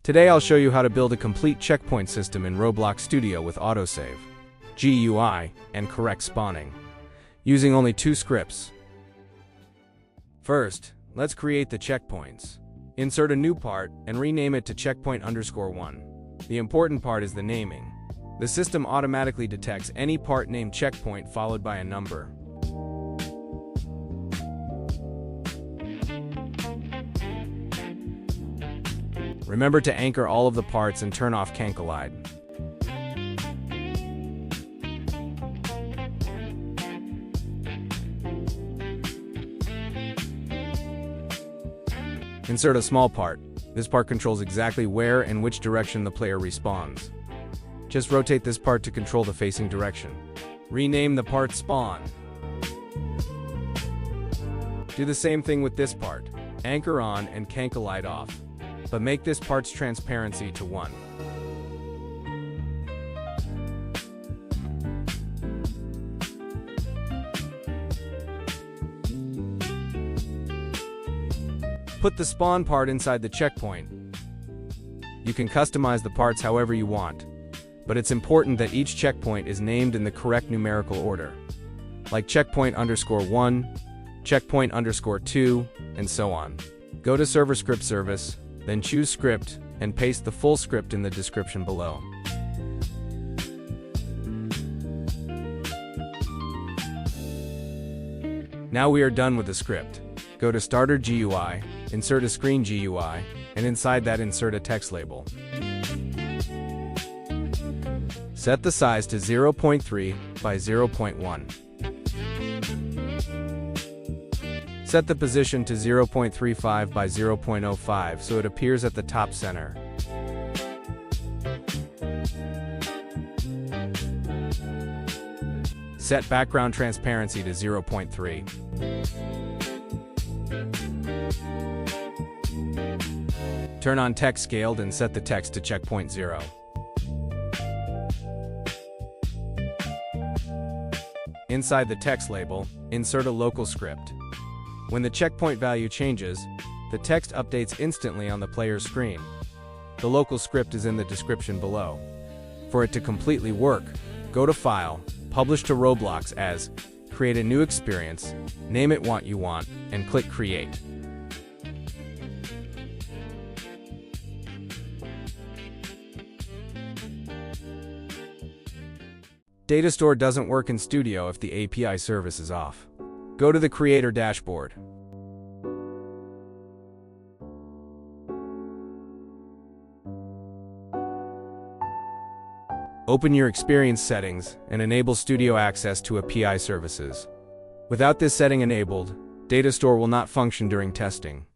Today I'll show you how to build a complete checkpoint system in Roblox Studio with autosave, GUI, and correct spawning, using only 2 scripts. First, let's create the checkpoints. Insert a new part and rename it to checkpoint_1. The important part is the naming. The system automatically detects any part named checkpoint followed by a number. Remember to anchor all of the parts and turn off Cancelide. Insert a small part. This part controls exactly where and which direction the player respawns. Just rotate this part to control the facing direction. Rename the part spawn. Do the same thing with this part. Anchor on and Cancelide off, but make this part's transparency to 1. Put the spawn part inside the checkpoint. You can customize the parts however you want, but it's important that each checkpoint is named in the correct numerical order, like checkpoint_1, checkpoint_2, and so on. Go to Server Script Service, then choose Script, and paste the full script in the description below. Now we are done with the script. Go to Starter GUI, insert a Screen GUI, and inside that insert a text label. Set the size to 0.3 by 0.1. Set the position to 0.35 by 0.05 so it appears at the top center. Set background transparency to 0.3. Turn on text scaled and set the text to checkpoint 0. Inside the text label, insert a local script. When the checkpoint value changes, the text updates instantly on the player's screen. The local script is in the description below. For it to completely work, go to File, Publish to Roblox As, create a new experience, name it what you want, and click Create. DataStore doesn't work in Studio if the API service is off. Go to the Creator dashboard. Open your experience settings and enable Studio access to API services. Without this setting enabled, DataStore will not function during testing.